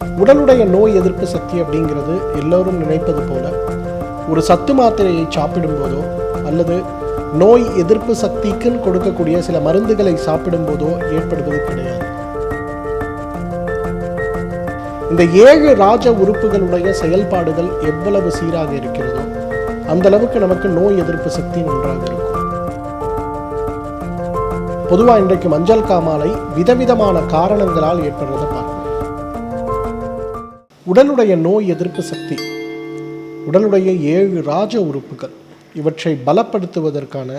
உடலுடைய நோய் எதிர்ப்பு சக்தி அப்படிங்கிறது எல்லோரும் நினைப்பது போல ஒரு சத்து மாத்திரையை சாப்பிடும் போதோ அல்லது நோய் எதிர்ப்பு சக்திக்குன்னு கொடுக்கக்கூடிய சில மருந்துகளை சாப்பிடும் போதோ ஏற்படுவது கிடையாது. இந்த 7 ராஜ உறுப்புகளுடைய செயல்பாடுகள் எவ்வளவு சீராக இருக்கிறதோ அந்த அளவுக்கு நமக்கு நோய் எதிர்ப்பு சக்தி நன்றாக இருக்கும். பொதுவாக இன்றைக்கு மஞ்சள் காமாலை விதவிதமான காரணங்களால் ஏற்படுறதை பார்க்கணும். உடலுடைய நோய் எதிர்ப்பு சக்தி, உடலுடைய 7 ராஜ உறுப்புகள், இவற்றை பலப்படுத்துவதற்கான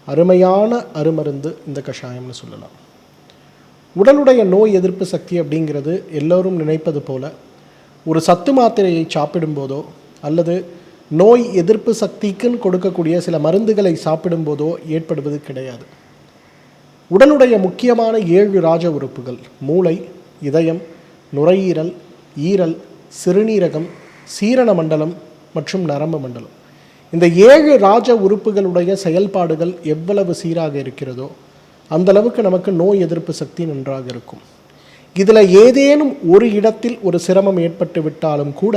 அருமையான அருமருந்து இந்த கஷாயம்னு சொல்லலாம். உடலுடைய நோய் எதிர்ப்பு சக்தி அப்படிங்கிறது எல்லோரும் நினைப்பது போல ஒரு சத்து மாத்திரையை சாப்பிடும் போதோ அல்லது நோய் எதிர்ப்பு சக்திக்குன்னு கொடுக்கக்கூடிய சில மருந்துகளை சாப்பிடும் போதோ ஏற்படுவது கிடையாது. உடலுடைய முக்கியமான 7 ராஜ உறுப்புகள் மூளை, இதயம், நுரையீரல், ஈரல், சிறுநீரகம், சீரண மண்டலம் மற்றும் நரம்பு மண்டலம். இந்த 7 ராஜ உறுப்புகளுடைய செயல்பாடுகள் எவ்வளவு சீராக இருக்கிறதோ அந்த அளவுக்கு நமக்கு நோய் எதிர்ப்பு சக்தி நன்றாக இருக்கும். இதில் ஏதேனும் ஒரு இடத்தில் ஒரு சிரமம் ஏற்பட்டு விட்டாலும் கூட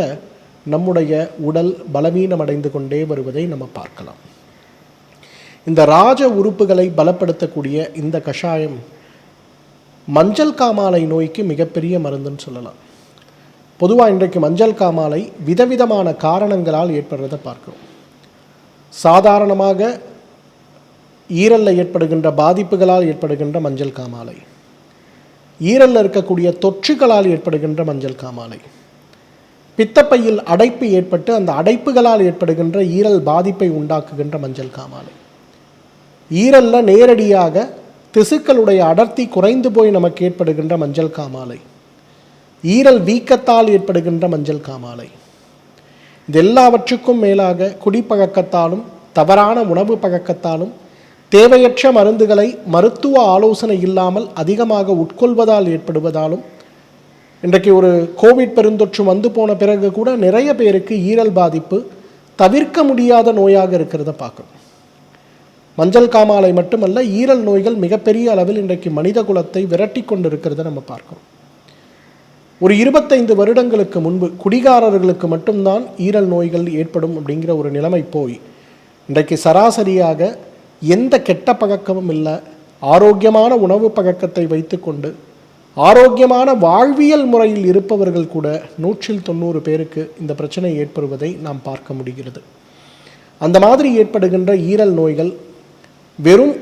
நம்முடைய உடல் பலவீனமடைந்து கொண்டே வருவதை நம்ம பார்க்கலாம். இந்த ராஜ உறுப்புகளை பலப்படுத்தக்கூடிய இந்த கஷாயம் மஞ்சள் காமாலை நோய்க்கு மிகப்பெரிய மருந்துன்னு சொல்லலாம். பொதுவாக இன்றைக்கு மஞ்சள் காமாலை விதவிதமான காரணங்களால் ஏற்படுறதை பார்க்கிறோம். சாதாரணமாக ஈரலில் ஏற்படுகின்ற பாதிப்புகளால் ஏற்படுகின்ற மஞ்சள் காமாலை, ஈரலில் இருக்கக்கூடிய தொற்றுகளால் ஏற்படுகின்ற மஞ்சள் காமாலை, பித்தப்பையில் அடைப்பு ஏற்பட்டு அந்த அடைப்புகளால் ஏற்படுகின்ற ஈரல் பாதிப்பை உண்டாக்குகின்ற மஞ்சள் காமாலை, ஈரலில் நேரடியாக திசுக்களுடைய அடர்த்தி குறைந்து போய் நமக்கு ஏற்படுகின்ற மஞ்சள் காமாலை, ஈரல் வீக்கத்தால் ஏற்படுகின்ற மஞ்சள் காமாலை. இது எல்லாவற்றுக்கும் மேலாக குடிப்பழக்கத்தாலும் தவறான உணவு பழக்கத்தாலும் தேவையற்ற மருந்துகளை மருத்துவ ஆலோசனை இல்லாமல் அதிகமாக உட்கொள்வதால் ஏற்படுவதாலும் இன்றைக்கு ஒரு கோவிட் பெருந்தொற்று வந்து போன பிறகு கூட நிறைய பேருக்கு ஈரல் பாதிப்பு தவிர்க்க முடியாத நோயாக இருக்கிறத பார்க்கணும். மஞ்சள் காமாலை மட்டுமல்ல, ஈரல் நோய்கள் மிகப்பெரிய அளவில் இன்றைக்கு மனித குலத்தை விரட்டி கொண்டு இருக்கிறத நம்ம பார்க்கணும். ஒரு 25 வருடங்களுக்கு முன்பு குடிகாரர்களுக்கு மட்டும்தான் ஈரல் நோய்கள் ஏற்படும் அப்படிங்கிற ஒரு நிலைமை போய் இன்றைக்கு சராசரியாக எந்த கெட்ட பழக்கமும் இல்லை, ஆரோக்கியமான உணவு பழக்கத்தை வைத்துக்கொண்டு ஆரோக்கியமான வாழ்வியல் முறையில் இருப்பவர்கள் கூட 190 பேருக்கு இந்த பிரச்சனை ஏற்படுவதை நாம் பார்க்க முடிகிறது. அந்த மாதிரி ஏற்படுகின்ற ஈரல் நோய்கள் வெறும்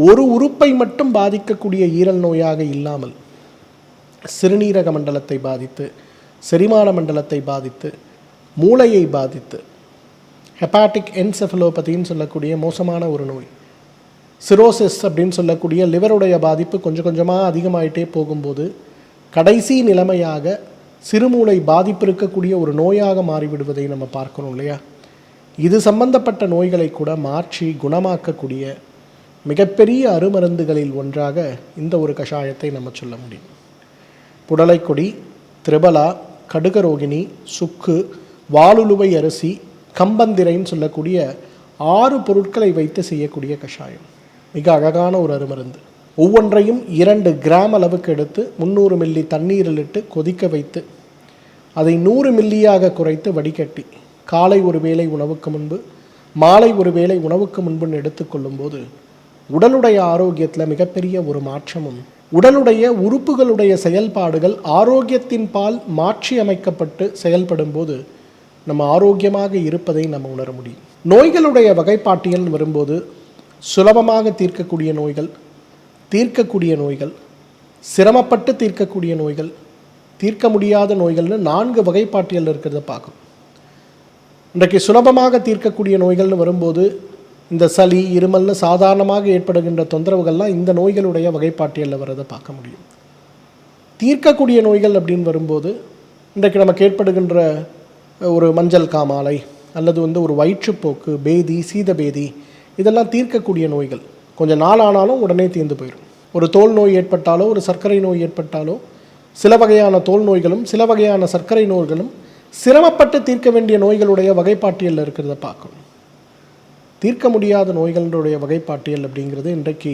ஒரு உறுப்பை மட்டும் பாதிக்கக்கூடிய ஈரல் நோயாக இல்லாமல் சிறுநீரக மண்டலத்தை பாதித்து, செரிமான மண்டலத்தை பாதித்து, மூளையை பாதித்து, ஹெப்பாட்டிக் என்செஃபலோபதின்னு சொல்லக்கூடிய மோசமான ஒரு நோய், சிரோசிஸ் அப்படின்னு சொல்லக்கூடிய லிவருடைய பாதிப்பு கொஞ்சம் கொஞ்சமாக அதிகமாயிட்டே போகும்போது கடைசி நிலைமையாக சிறுமூளை பாதிப்பு இருக்கக்கூடிய ஒரு நோயாக மாறிவிடுவதை நம்ம பார்க்கணும் இல்லையா? இது சம்பந்தப்பட்ட நோய்களை கூட மாற்றி குணமாக்கக்கூடிய மிகப்பெரிய அருமருந்துகளில் ஒன்றாக இந்த ஒரு கஷாயத்தை நம்ம சொல்ல முடியும். புடலைக்கொடி, திரிபலா, கடுகரோகிணி, சுக்கு, வாலுலுவை அரிசி, கம்பந்திரைன்னு சொல்லக்கூடிய 6 பொருட்களை வைத்து செய்யக்கூடிய கஷாயம் மிக அழகான ஒரு அருமருந்து. ஒவ்வொன்றையும் 2 கிராம் அளவுக்கு எடுத்து 300 மில்லி தண்ணீரில் இட்டு கொதிக்க வைத்து அதை 100 மில்லியாக குறைத்து வடிகட்டி காலை ஒரு வேளை உணவுக்கு முன்பு, மாலை ஒரு வேளை உணவுக்கு முன்புன்னு எடுத்துக்கொள்ளும்போது உடலுடைய ஆரோக்கியத்தில் மிகப்பெரிய ஒரு மாற்றமும், உடலுடைய உறுப்புகளுடைய செயல்பாடுகள் ஆரோக்கியத்தின் பால் மாற்றி அமைக்கப்பட்டு செயல்படும் போது நம்ம ஆரோக்கியமாக இருப்பதை நம்ம உணர முடியும். நோய்களுடைய வகைப்பாட்டியல் வரும்போது சுலபமாக தீர்க்கக்கூடிய நோய்கள், தீர்க்கக்கூடிய நோய்கள், சிரமப்பட்டு தீர்க்கக்கூடிய நோய்கள், தீர்க்க முடியாத நோய்கள்னு 4 வகைப்பாட்டியல் இருக்கிறத பார்க்கணும். இன்றைக்கு சுலபமாக தீர்க்கக்கூடிய நோய்கள்னு வரும்போது இந்த சளி, இருமல்னு சாதாரணமாக ஏற்படுகின்ற தொந்தரவுகள்லாம் இந்த நோய்களுடைய வகைப்பாட்டியலில் வரதை பார்க்க முடியும். தீர்க்கக்கூடிய நோய்கள் அப்படின்னு வரும்போது இன்றைக்கு நமக்கு ஏற்படுகின்ற ஒரு மஞ்சள் காமாலை அல்லது ஒரு வயிற்றுப்போக்கு, பேதி, சீதபேதி, இதெல்லாம் தீர்க்கக்கூடிய நோய்கள். கொஞ்சம் நாள் ஆனாலும் உடனே தீர்ந்து போயிடும். ஒரு தோல் நோய் ஏற்பட்டாலோ ஒரு சர்க்கரை நோய் ஏற்பட்டாலோ சில வகையான தோல் நோய்களும் சில வகையான சர்க்கரை நோய்களும் சிரமப்பட்டு தீர்க்க வேண்டிய நோய்களுடைய வகைப்பாட்டியலில் இருக்கிறத பார்க்கணும். தீர்க்க முடியாத நோய்களுடைய வகைப்பாட்டியல் அப்படிங்கிறது இன்றைக்கு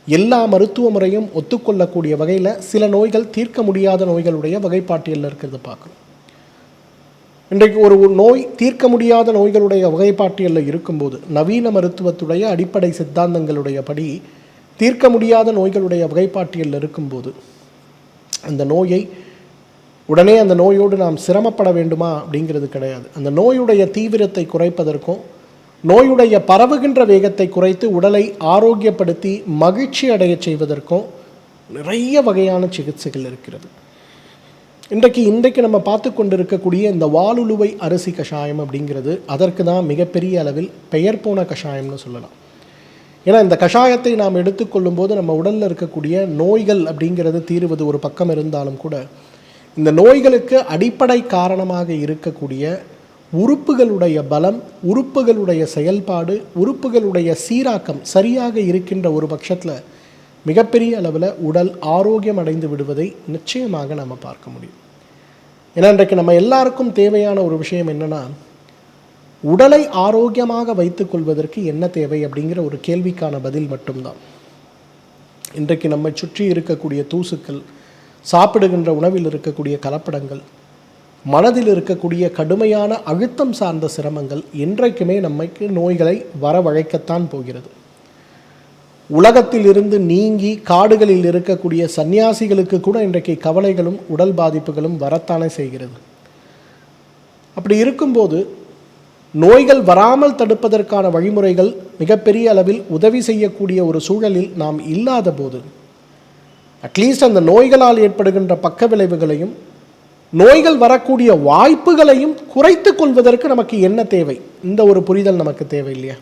எல்லா மருத்துவ முறையும் ஒத்துக்கொள்ளக்கூடிய வகையில் சில நோய்கள் தீர்க்க முடியாத நோய்களுடைய வகைப்பாட்டியலில் இருக்கிறத பார்க்கணும். இன்றைக்கு ஒரு நோய் தீர்க்க முடியாத நோய்களுடைய வகைப்பாட்டியலில் இருக்கும்போது நவீன மருத்துவத்துடைய அடிப்படை சித்தாந்தங்களுடைய படி தீர்க்க முடியாத நோய்களுடைய வகைப்பாட்டியலில் இருக்கும்போது அந்த நோயை உடனே அந்த நோயோடு நாம் சிரமப்பட வேண்டுமா அப்படிங்கிறது கிடையாது. அந்த நோயுடைய தீவிரத்தை குறைப்பதற்கும் நோயுடைய பரவுகின்ற வேகத்தை குறைத்து உடலை ஆரோக்கியப்படுத்தி மகிழ்ச்சி அடைய செய்வதற்கும் நிறைய வகையான சிகிச்சைகள் இருக்கிறது. இன்றைக்கு நம்ம பார்த்து கொண்டு இருக்கக்கூடிய இந்த வாலுழுவை அரிசி கஷாயம் அப்படிங்கிறது அதற்கு தான் மிகப்பெரிய அளவில் பெயர் போன கஷாயம்னு சொல்லலாம். ஏன்னா இந்த கஷாயத்தை நாம் எடுத்துக்கொள்ளும் போது நம்ம உடலில் இருக்கக்கூடிய நோய்கள் அப்படிங்கிறது தீருவது ஒரு பக்கம் இருந்தாலும் கூட இந்த நோய்களுக்கு அடிப்படை காரணமாக இருக்கக்கூடிய உறுப்புகளுடைய பலம், உறுப்புகளுடைய செயல்பாடு, உறுப்புகளுடைய சீராக்கம் சரியாக இருக்கின்ற ஒரு பட்சத்தில் மிகப்பெரிய அளவில் உடல் ஆரோக்கியம் அடைந்து விடுவதை நிச்சயமாக நம்ம பார்க்க முடியும். ஏன்னா இன்றைக்கு நம்ம எல்லாருக்கும் தேவையான ஒரு விஷயம் என்னென்னா, உடலை ஆரோக்கியமாக வைத்துக் கொள்வதற்கு என்ன தேவை அப்படிங்கிற ஒரு கேள்விக்கான பதில் மட்டும்தான். இன்றைக்கு நம்மை சுற்றி இருக்கக்கூடிய தூசுக்கள், சாப்பிடுகின்ற உணவில் இருக்கக்கூடிய கலப்படங்கள், மனதில் இருக்கக்கூடிய கடுமையான அழுத்தம் சார்ந்த சிரமங்கள் என்றைக்குமே நம்மைக்கு நோய்களை வரவழைக்கத்தான் போகிறது. உலகத்தில் இருந்து நீங்கி காடுகளில் இருக்கக்கூடிய சன்னியாசிகளுக்கு கூட இன்றைக்கு கவலைகளும் உடல் பாதிப்புகளும் வரத்தானே செய்கிறது. அப்படி இருக்கும்போது நோய்கள் வராமல் தடுப்பதற்கான வழிமுறைகள் மிகப்பெரிய அளவில் உதவி செய்யக்கூடிய ஒரு சூழலில் நாம் இல்லாத போது அட்லீஸ்ட் அந்த நோய்களால் ஏற்படுகின்ற பக்க விளைவுகளையும் நோய்கள் வரக்கூடிய வாய்ப்புகளையும் குறைத்து கொள்வதற்கு நமக்கு என்ன தேவை, இந்த ஒரு புரிதல் நமக்கு தேவை இல்லையா?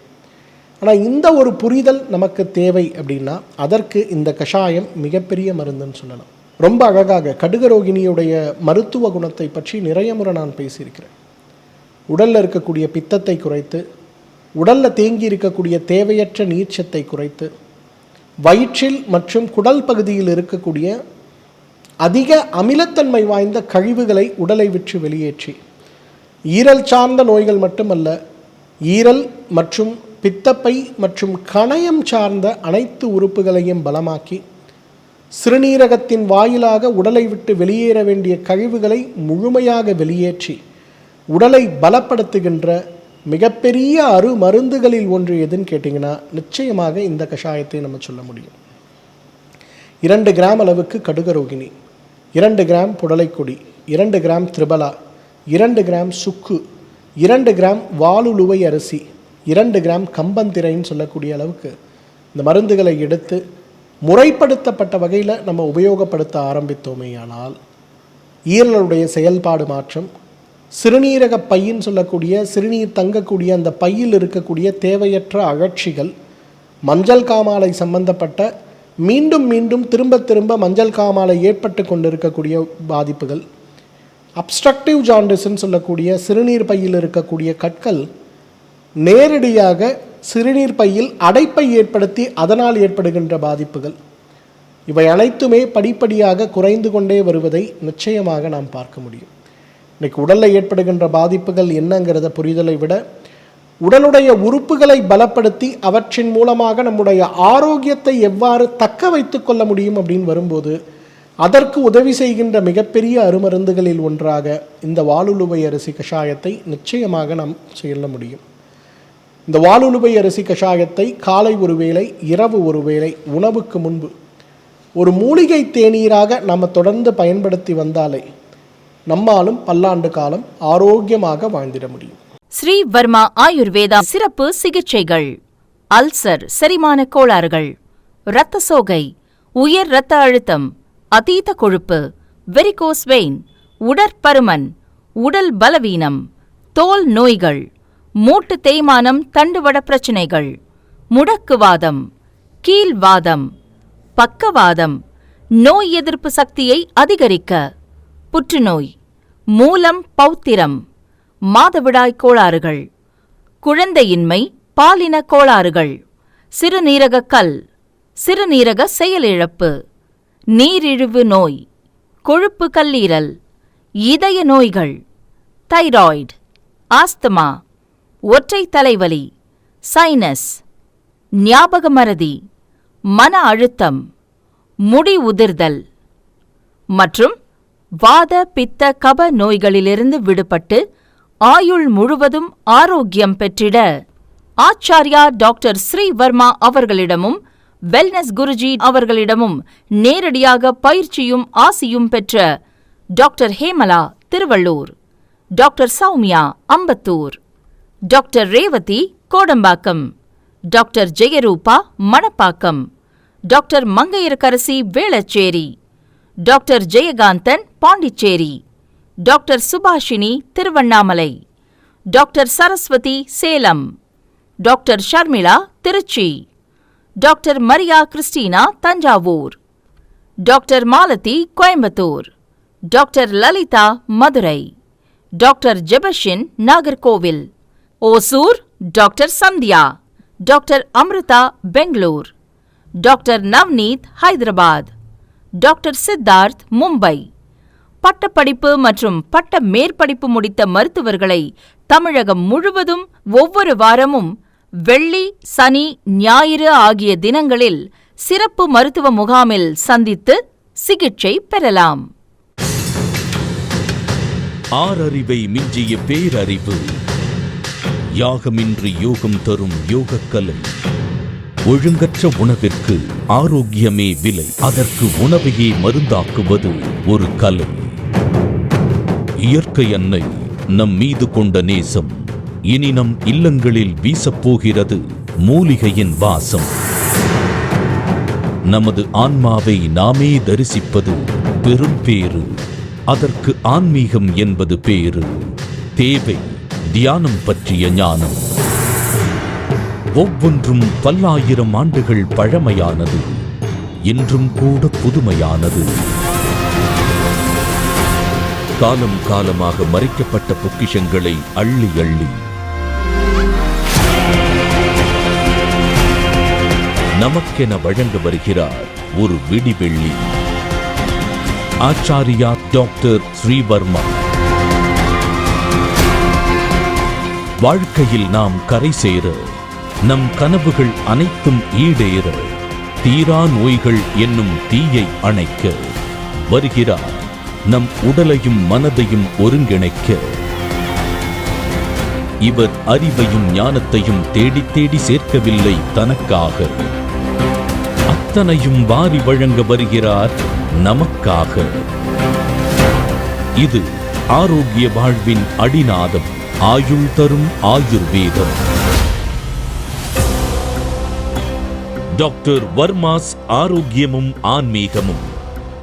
ஆனால் இந்த ஒரு புரிதல் நமக்கு தேவை அப்படின்னா அதற்கு இந்த கஷாயம் மிகப்பெரிய மருந்துன்னு சொல்லலாம். ரொம்ப அழகாக கடுகரோகிணியுடைய மருத்துவ குணத்தை பற்றி நிறைய முறை நான் பேசியிருக்கிறேன். உடலில் இருக்கக்கூடிய பித்தத்தை குறைத்து, உடலில் தேங்கி இருக்கக்கூடிய தேவையற்ற நீர்ச்சத்தை குறைத்து, வயிற்றில் மற்றும் குடல் பகுதியில் இருக்கக்கூடிய அதிக அமிலத்தன்மை வாய்ந்த கழிவுகளை உடலை விட்டு வெளியேற்றி, ஈரல் சார்ந்த நோய்கள் மட்டுமல்ல, ஈரல் மற்றும் பித்தப்பை மற்றும் கணையம் சார்ந்த அனைத்து உறுப்புகளையும் பலமாக்கி, சிறுநீரகத்தின் வாயிலாக உடலை விட்டு வெளியேற வேண்டிய கழிவுகளை முழுமையாக வெளியேற்றி உடலை பலப்படுத்துகின்ற மிகப்பெரிய அருமருந்துகளில் ஒன்று எதுன்னு கேட்டிங்கன்னா நிச்சயமாக இந்த கஷாயத்தை நம்ம சொல்ல முடியும். 2 கிராம் அளவுக்கு கடுகரோகிணி, 2 கிராம் புடலைக்கொடி, 2 கிராம் திரிபலா, 2 கிராம் சுக்கு, 2 கிராம் வாலுழுவை அரிசி, 2 கிராம் கம்பந்திரைன்னு சொல்லக்கூடிய அளவுக்கு இந்த மருந்துகளை எடுத்து முறைப்படுத்தப்பட்ட வகையில் நம்ம உபயோகப்படுத்த ஆரம்பித்தோமேயானால் ஈரலுடைய செயல்பாடு மாற்றம், சிறுநீரக பையின்னு சொல்லக்கூடிய சிறுநீர் தங்கக்கூடிய அந்த பையில் இருக்கக்கூடிய தேவையற்ற அழற்சிகள், மஞ்சள் காமாலை சம்பந்தப்பட்ட மீண்டும் மீண்டும் திரும்ப திரும்ப மஞ்சள் காமாலை ஏற்பட்டு கொண்டிருக்கக்கூடிய பாதிப்புகள், அப்ஸ்ட்ரக்டிவ் ஜாண்டிஸ்ன்னு சொல்லக்கூடிய சிறுநீர் பையில் இருக்கக்கூடிய கற்கள் நேரடியாக சிறுநீர் பையில் அடைப்பை ஏற்படுத்தி அதனால் ஏற்படுகின்ற பாதிப்புகள், இவை அனைத்துமே படிப்படியாக குறைந்து கொண்டே வருவதை நிச்சயமாக நாம் பார்க்க முடியும். இன்றைக்கு உடலில் ஏற்படுகின்ற பாதிப்புகள் என்னங்கிறத புரிதலை விட உடலுடைய உறுப்புகளை பலப்படுத்தி அவற்றின் மூலமாக நம்முடைய ஆரோக்கியத்தை எவ்வாறு தக்க வைத்து கொள்ள முடியும் அப்படின்னு வரும்போது அதற்கு உதவி செய்கின்ற மிகப்பெரிய அருமருந்துகளில் ஒன்றாக இந்த வாலுழுவை அரிசி கஷாயத்தை நிச்சயமாக நாம் சொல்ல முடியும். இந்த வாலுழுவை அரிசி கஷாயத்தை காலை ஒரு வேளை, இரவு ஒரு வேளை, உணவுக்கு முன்பு ஒரு மூலிகை தேநீராக நாம் தொடர்ந்து பயன்படுத்தி வந்தாலே நம்மாலும் பல்லாண்டு காலம் ஆரோக்கியமாக வாழ்ந்திட முடியும். ஸ்ரீ வர்மா ஆயுர்வேதா சிறப்பு சிகிச்சைகள்: அல்சர், செரிமான கோளாறுகள், இரத்த சோகை, உயர் இரத்த அழுத்தம், அதீத கொழுப்பு, வெரிகோஸ் வெயின், உடற்பருமன், உடல் பலவீனம், தோல் நோய்கள், மூட்டு தேய்மானம், தண்டுவட பிரச்சினைகள், முடக்குவாதம், கீழ்வாதம், பக்கவாதம், நோய் எதிர்ப்பு சக்தியை அதிகரிக்க, புற்றுநோய், மூலம் பௌத்திரம், மாதவிடாய் கோளாறுகள், குழந்தையின்மை, பாலின கோளாறுகள், சிறுநீரக கல், சிறுநீரக செயலிழப்பு, நீரிழிவு நோய், கொழுப்பு கல்லீரல், இதய நோய்கள், தைராய்டு, ஆஸ்துமா, ஒற்றை தலைவலி, சைனஸ், ஞாபக மறதி, மன அழுத்தம், முடி உதிர்தல் மற்றும் வாத பித்த கப நோய்களிலிருந்து விடுபட்டு ஆயுள் முழுவதும் ஆரோக்கியம் பெற்றிட ஆச்சார்யா டாக்டர் ஸ்ரீவர்மா அவர்களிடமும் வெல்னஸ் குருஜி அவர்களிடமும் நேரடியாக பயிற்சியும் ஆசியும் பெற்ற doctor Hemala Thiruvallur, doctor Soumya Ambattur, doctor Revathi Kodambakkam, doctor Jayarupa Manappakkam, doctor Mangaiyarkarasi Velachery, doctor Jayakanthan Pondicherry, doctor Subashini Thiruvannamalai, doctor Saraswathi Salem, doctor Sharmila Trichy, doctor Maria Christina Thanjavur, doctor Malathi Coimbatore, doctor Lalitha Madurai, doctor Jebashin Nagercoil, Hosur doctor Sandhya, doctor Amrutha Bangalore, doctor Navneet Hyderabad, doctor Siddharth Mumbai. பட்டப்படிப்பு மற்றும் பட்ட மேற்படிப்பு முடித்த மருத்துவர்களை தமிழகம் முழுவதும் ஒவ்வொரு வாரமும் வெள்ளி, சனி, ஞாயிறு ஆகிய தினங்களில் சிறப்பு மருத்துவ முகாமில் சந்தித்து சிகிச்சை பெறலாம். ஆறறிவை மிஞ்சிய பேரறிவு. யாகமின்றி யோகம் தரும் யோகக்கலை. ஒழுங்கற்ற உணவிற்கு ஆரோக்கியமே விலை. அதற்கு உணவையே மருந்தாக்குவது ஒரு கலை. இயற்கை அன்னை நம் மீது கொண்ட நேசம் இனி நம் இல்லங்களில் வீசப்போகிறது மூலிகையின் வாசம். நமது ஆன்மாவை நாமே தரிசிப்பது பெரும் பேறு. அதற்கு ஆன்மீகம் என்பது பேரு. தேவை தியானம் பற்றிய ஞானம். ஒவ்வொன்றும் பல்லாயிரம் ஆண்டுகள் பழமையானது, இன்றும் கூட புதுமையானது. காலம் காலமாக மறைக்கப்பட்ட பொக்கிஷங்களை அள்ளி அள்ளி நமக்கென வழங்க வருகிறார் ஒரு விடிவெள்ளி. ஆச்சாரியா டாக்டர் ஸ்ரீவர்மா. வாழ்க்கையில் நாம் கரை சேர, நம் கனவுகள் அனைத்தும் ஈடேற, தீரா நோய்கள் என்னும் தீயை அணைக்க வருகிறார் நம் உடலையும் மனதையும் ஒருங்கிணைக்க. இவர் அறிவையும் ஞானத்தையும் தேடி தேடி சேர்க்கவில்லை தனக்காக, அத்தனையும் வாரி வழங்க வருகிறார் நமக்காக. இது ஆரோக்கிய வாழ்வின் அடிநாதம். ஆயுள் தரும் ஆயுர்வேதம். டாக்டர் வர்மாஸ் ஆரோக்கியமும் ஆன்மீகமும்.